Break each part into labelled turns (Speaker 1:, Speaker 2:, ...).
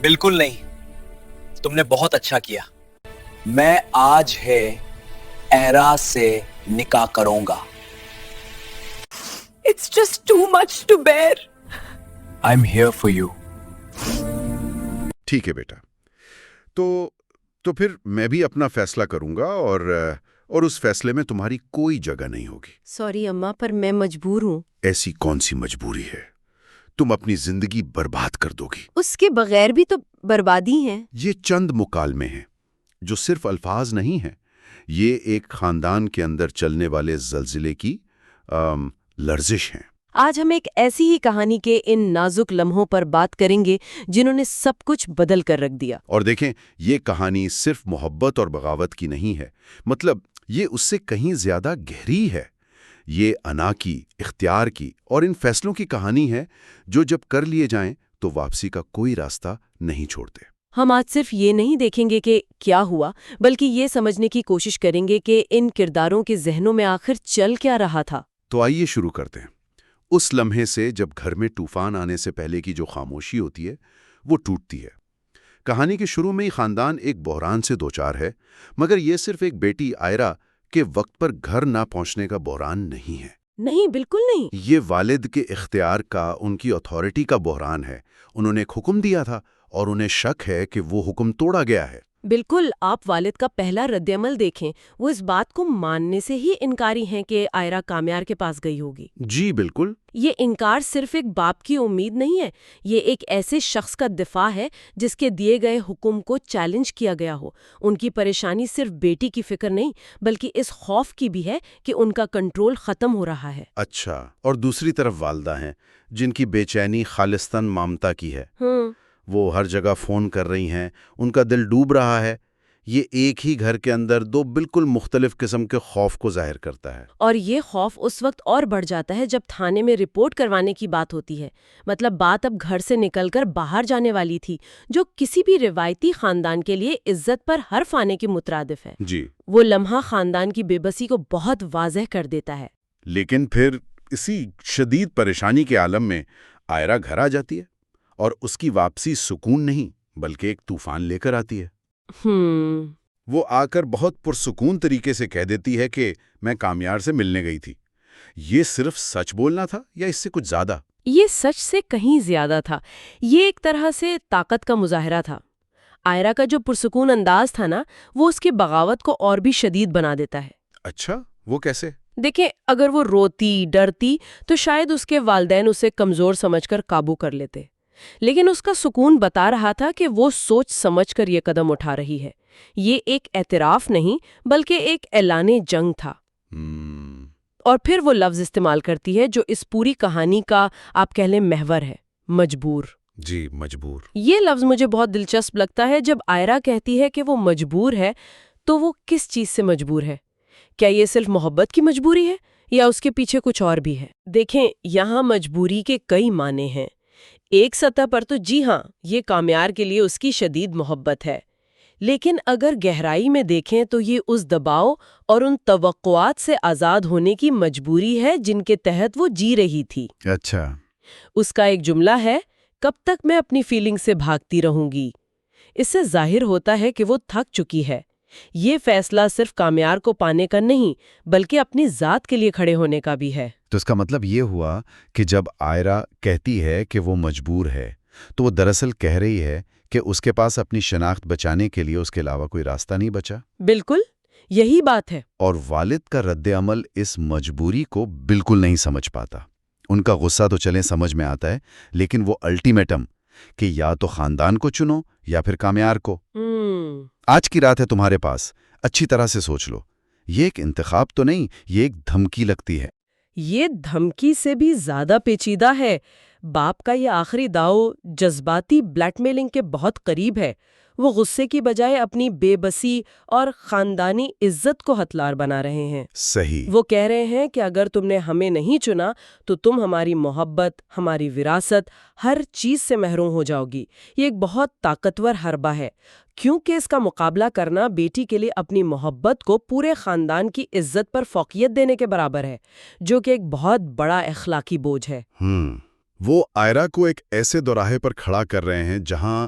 Speaker 1: بالکل نہیں، تم نے بہت اچھا کیا. میں آج ہے ایرا سے نکاح کروں گا.
Speaker 2: It's just too much to bear.
Speaker 1: I'm here for you.
Speaker 3: ٹھیک ہے بیٹا. تو پھر میں بھی اپنا فیصلہ کروں گا اور اس فیصلے میں تمہاری کوئی جگہ نہیں ہوگی.
Speaker 2: سوری اماں، پر میں مجبور ہوں.
Speaker 3: ایسی کون سی مجبوری ہے؟ تم اپنی زندگی برباد کر دو گی.
Speaker 2: اس کے بغیر بھی تو بربادی ہے.
Speaker 3: یہ چند مکالمے ہیں جو صرف الفاظ نہیں ہیں. یہ ایک خاندان کے اندر چلنے والے زلزلے کی لرزش ہیں.
Speaker 2: آج ہم ایک ایسی ہی کہانی کے ان نازک لمحوں پر بات کریں گے جنہوں نے سب کچھ بدل کر رکھ دیا.
Speaker 3: اور دیکھیں، یہ کہانی صرف محبت اور بغاوت کی نہیں ہے. مطلب یہ اس سے کہیں زیادہ گہری ہے. یہ انا کی، اختیار کی اور ان فیصلوں کی کہانی ہے جو جب کر لیے جائیں تو واپسی کا کوئی راستہ نہیں چھوڑتے.
Speaker 2: ہم آج صرف یہ نہیں دیکھیں گے کہ کیا ہوا، بلکہ یہ سمجھنے کی کوشش کریں گے کہ ان کرداروں کے ذہنوں میں آخر چل کیا رہا تھا.
Speaker 3: تو آئیے شروع کرتے ہیں. اس لمحے سے جب گھر میں طوفان آنے سے پہلے کی جو خاموشی ہوتی ہے وہ ٹوٹتی ہے. کہانی کے شروع میں ہی خاندان ایک بحران سے دوچار ہے، مگر یہ صرف ایک بیٹی آئرا کے وقت پر گھر نہ پہنچنے کا بحران نہیں ہے.
Speaker 2: نہیں، بالکل نہیں.
Speaker 3: یہ والد کے اختیار کا، ان کی اتھارٹی کا بحران ہے. انہوں نے ایک حکم دیا تھا اور انہیں شک ہے کہ وہ حکم توڑا گیا ہے.
Speaker 2: بالکل. آپ والد کا پہلا رد عمل دیکھیں. وہ اس بات کو ماننے سے ہی انکاری ہیں کہ آئرا کامیار کے پاس گئی ہوگی.
Speaker 3: جی بالکل.
Speaker 2: یہ انکار صرف ایک باپ کی امید نہیں ہے، یہ ایک ایسے شخص کا دفاع ہے جس کے دیے گئے حکم کو چیلنج کیا گیا ہو. ان کی پریشانی صرف بیٹی کی فکر نہیں، بلکہ اس خوف کی بھی ہے کہ ان کا کنٹرول ختم ہو رہا ہے.
Speaker 3: اچھا. اور دوسری طرف والدہ ہیں جن کی بے چینی خالصتاً مامتا کی ہے. وہ ہر جگہ فون کر رہی ہیں، ان کا دل ڈوب رہا ہے. یہ ایک ہی گھر کے اندر دو بالکل مختلف قسم کے خوف کو ظاہر کرتا ہے.
Speaker 2: اور یہ خوف اس وقت اور بڑھ جاتا ہے جب تھانے میں رپورٹ کروانے کی بات ہوتی ہے. مطلب بات اب گھر سے نکل کر باہر جانے والی تھی، جو کسی بھی روایتی خاندان کے لیے عزت پر حرف آنے کے مترادف ہے.
Speaker 3: جی.
Speaker 2: وہ لمحہ خاندان کی بے بسی کو بہت واضح کر دیتا ہے.
Speaker 3: لیکن پھر اسی شدید پریشانی کے عالم میں آئرا گھر آ جاتی ہے، اور اس کی واپسی سکون نہیں بلکہ ایک طوفان لے کر آتی ہے. وہ آ کر بہت پرسکون طریقے سے کہہ دیتی ہے کہ میں کامیار سے ملنے گئی تھی. یہ صرف سچ بولنا تھا یا اس سے کچھ زیادہ؟
Speaker 2: یہ سچ سے کہیں زیادہ تھا. یہ ایک طرح سے طاقت کا مظاہرہ تھا. آئرا کا جو پرسکون انداز تھا نا، وہ اس کی بغاوت کو اور بھی شدید بنا دیتا ہے.
Speaker 3: اچھا، وہ کیسے؟
Speaker 2: دیکھیں، اگر وہ روتی ڈرتی تو شاید اس کے والدین اسے کمزور سمجھ کر قابو کر لیتے، لیکن اس کا سکون بتا رہا تھا کہ وہ سوچ سمجھ کر یہ قدم اٹھا رہی ہے. یہ ایک اعتراف نہیں بلکہ ایک اعلان جنگ تھا. اور پھر وہ لفظ استعمال کرتی ہے جو اس پوری کہانی کا آپ کہہ لیں محور ہے: مجبور.
Speaker 3: جی، مجبور.
Speaker 2: یہ لفظ مجھے بہت دلچسپ لگتا ہے. جب آئرا کہتی ہے کہ وہ مجبور ہے تو وہ کس چیز سے مجبور ہے؟ کیا یہ صرف محبت کی مجبوری ہے یا اس کے پیچھے کچھ اور بھی ہے؟ دیکھیں، یہاں مجبوری کے کئی معنی ہیں. ایک سطح پر تو جی ہاں، یہ کامیار کے لیے اس کی شدید محبت ہے، لیکن اگر گہرائی میں دیکھیں تو یہ اس دباؤ اور ان توقعات سے آزاد ہونے کی مجبوری ہے جن کے تحت وہ جی رہی تھی.
Speaker 3: اچھا.
Speaker 2: اس کا ایک جملہ ہے: کب تک میں اپنی فیلنگ سے بھاگتی رہوں گی. اس سے ظاہر ہوتا ہے کہ وہ تھک چکی ہے. یہ فیصلہ صرف کامیار کو پانے کا نہیں بلکہ اپنی ذات کے لیے کھڑے ہونے کا بھی ہے.
Speaker 3: تو اس کا مطلب یہ ہوا کہ جب آئرا کہتی ہے کہ وہ مجبور ہے تو وہ دراصل کہہ رہی ہے کہ اس کے پاس اپنی شناخت بچانے کے لیے اس کے علاوہ کوئی راستہ نہیں بچا.
Speaker 2: بالکل یہی بات ہے.
Speaker 3: اور والد کا رد عمل اس مجبوری کو بالکل نہیں سمجھ پاتا. ان کا غصہ تو چلیں سمجھ میں آتا ہے، لیکن وہ الٹیمیٹم کہ یا تو خاندان کو چنو یا پھر کامیار کو. آج کی رات ہے تمہارے پاس، اچھی طرح سے سوچ لو. یہ ایک انتخاب تو نہیں، یہ ایک دھمکی لگتی ہے.
Speaker 2: یہ دھمکی سے بھی زیادہ پیچیدہ ہے. باپ کا یہ آخری داؤ جذباتی بلیک میلنگ کے بہت قریب ہے. وہ غصے کی بجائے اپنی بے بسی اور خاندانی عزت کو ہتھیار بنا رہے ہیں.
Speaker 3: صحیح.
Speaker 2: وہ کہہ رہے ہیں کہ اگر تم نے ہمیں نہیں چنا تو تم ہماری محبت، ہماری وراثت، ہر چیز سے محروم ہو جاؤ گی. یہ ایک بہت طاقتور حربہ ہے، کیونکہ اس کا مقابلہ کرنا بیٹی کے لیے اپنی محبت کو پورے خاندان کی عزت پر فوقیت دینے کے برابر ہے، جو کہ ایک بہت بڑا اخلاقی بوجھ ہے.
Speaker 3: وہ آئرا کو ایک ایسے دوراہے پر کھڑا کر رہے ہیں جہاں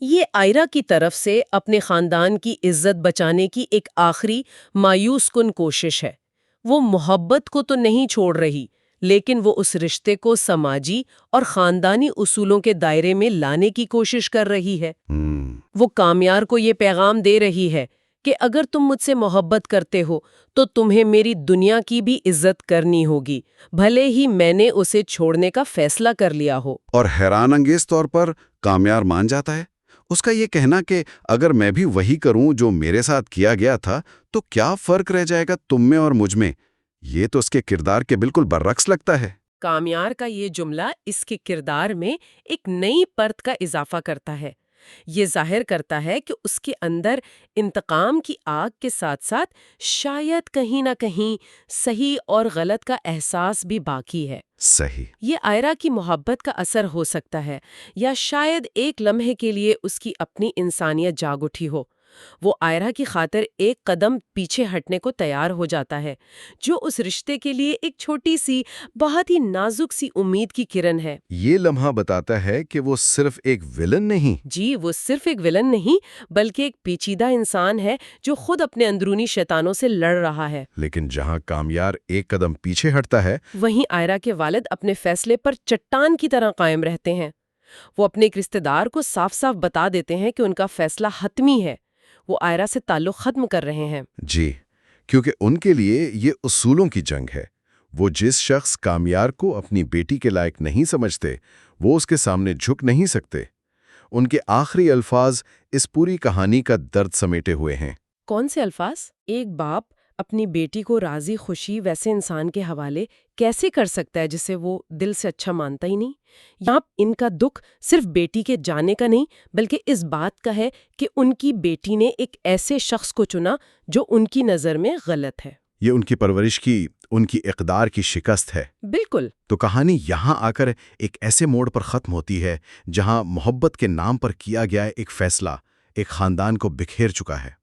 Speaker 2: یہ آئرہ کی طرف سے اپنے خاندان کی عزت بچانے کی ایک آخری مایوس کن کوشش ہے۔ وہ محبت کو تو نہیں چھوڑ رہی، لیکن وہ اس رشتے کو سماجی اور خاندانی اصولوں کے دائرے میں لانے کی کوشش کر رہی ہے۔ وہ کامیار کو یہ پیغام دے رہی ہے کہ اگر تم مجھ سے محبت کرتے ہو تو تمہیں میری دنیا کی بھی عزت کرنی ہوگی، بھلے ہی میں نے اسے چھوڑنے کا فیصلہ کر لیا ہو۔
Speaker 3: اور حیران انگیز طور پر کامیار مان جاتا ہے۔ اس کا یہ کہنا کہ اگر میں بھی وہی کروں جو میرے ساتھ کیا گیا تھا تو کیا فرق رہ جائے گا تم میں اور مجھ میں، یہ تو اس کے کردار کے بالکل برعکس لگتا ہے۔
Speaker 2: کامیار کا یہ جملہ اس کے کردار میں ایک نئی پرت کا اضافہ کرتا ہے۔ یہ ظاہر کرتا ہے کہ اس کے اندر انتقام کی آگ کے ساتھ ساتھ شاید کہیں نہ کہیں صحیح اور غلط کا احساس بھی باقی ہے۔
Speaker 3: صحیح۔
Speaker 2: یہ آئرہ کی محبت کا اثر ہو سکتا ہے، یا شاید ایک لمحے کے لیے اس کی اپنی انسانیت جاگ اٹھی ہو۔ وہ آئرہ کی خاطر ایک قدم پیچھے ہٹنے کو تیار ہو جاتا ہے، جو اس رشتے کے لیے ایک چھوٹی سی، بہت ہی نازک سی امید کی کرن ہے۔
Speaker 3: یہ لمحہ بتاتا ہے کہ وہ صرف ایک ویلن نہیں۔
Speaker 2: جی، وہ صرف ایک ویلن نہیں، بلکہ ایک پیچیدہ انسان ہے جو خود اپنے اندرونی شیطانوں سے لڑ رہا ہے۔
Speaker 3: لیکن جہاں کامیار ایک قدم پیچھے ہٹتا ہے،
Speaker 2: وہیں آئرہ کے والد اپنے فیصلے پر چٹان کی طرح قائم رہتے ہیں۔ وہ اپنے ایک رشتہ دار کو صاف صاف بتا دیتے ہیں کہ ان کا فیصلہ حتمی ہے، وہ آئرہ سے تعلق ختم کر رہے ہیں۔
Speaker 3: جی، کیونکہ ان کے لیے یہ اصولوں کی جنگ ہے۔ وہ جس شخص کامیار کو اپنی بیٹی کے لائق نہیں سمجھتے، وہ اس کے سامنے جھک نہیں سکتے۔ ان کے آخری الفاظ اس پوری کہانی کا درد سمیٹے ہوئے ہیں۔
Speaker 2: کون سے الفاظ؟ ایک باپ اپنی بیٹی کو راضی خوشی ویسے انسان کے حوالے کیسے کر سکتا ہے جسے وہ دل سے اچھا مانتا ہی نہیں؟ یہاں ان کا دکھ صرف بیٹی کے جانے کا نہیں، بلکہ اس بات کا ہے کہ ان کی بیٹی نے ایک ایسے شخص کو چنا جو ان کی نظر میں غلط ہے۔
Speaker 3: یہ ان کی پرورش کی، ان کی اقدار کی شکست ہے۔
Speaker 2: بالکل۔
Speaker 3: تو کہانی یہاں آ کر ایک ایسے موڑ پر ختم ہوتی ہے جہاں محبت کے نام پر کیا گیا ایک فیصلہ ایک خاندان کو بکھیر چکا ہے۔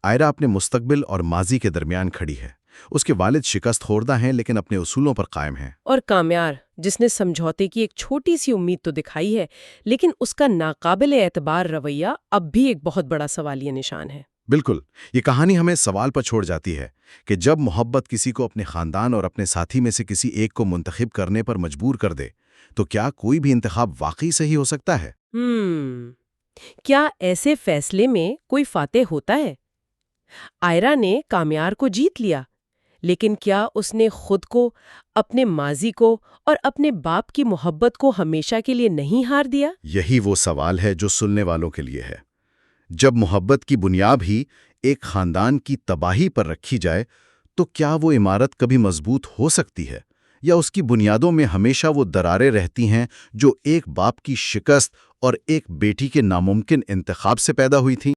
Speaker 3: آئرہ اپنے مستقبل اور ماضی کے درمیان کھڑی ہے۔ اس کے والد شکست خوردہ ہیں لیکن اپنے اصولوں پر قائم ہیں۔
Speaker 2: اور کامیار، جس نے سمجھوتے کی ایک چھوٹی سی امید تو دکھائی ہے، لیکن اس کا ناقابل اعتبار رویہ اب بھی ایک بہت بڑا سوالیہ نشان ہے۔
Speaker 3: بالکل، یہ کہانی ہمیں سوال پر چھوڑ جاتی ہے کہ جب محبت کسی کو اپنے خاندان اور اپنے ساتھی میں سے کسی ایک کو منتخب کرنے پر مجبور کر دے تو کیا کوئی بھی انتخاب واقعی صحیح ہو سکتا ہے؟
Speaker 2: کیا ایسے فیصلے میں کوئی فاتح ہوتا ہے؟ آئرہ نے کامیار کو جیت لیا، لیکن کیا اس نے خود کو، اپنے ماضی کو اور اپنے باپ کی محبت کو ہمیشہ کے لیے نہیں ہار دیا؟
Speaker 3: یہی وہ سوال ہے جو سننے والوں کے لیے ہے۔ جب محبت کی بنیاد ہی ایک خاندان کی تباہی پر رکھی جائے تو کیا وہ عمارت کبھی مضبوط ہو سکتی ہے، یا اس کی بنیادوں میں ہمیشہ وہ دراریں رہتی ہیں جو ایک باپ کی شکست اور ایک بیٹی کے ناممکن انتخاب سے پیدا ہوئی تھیں؟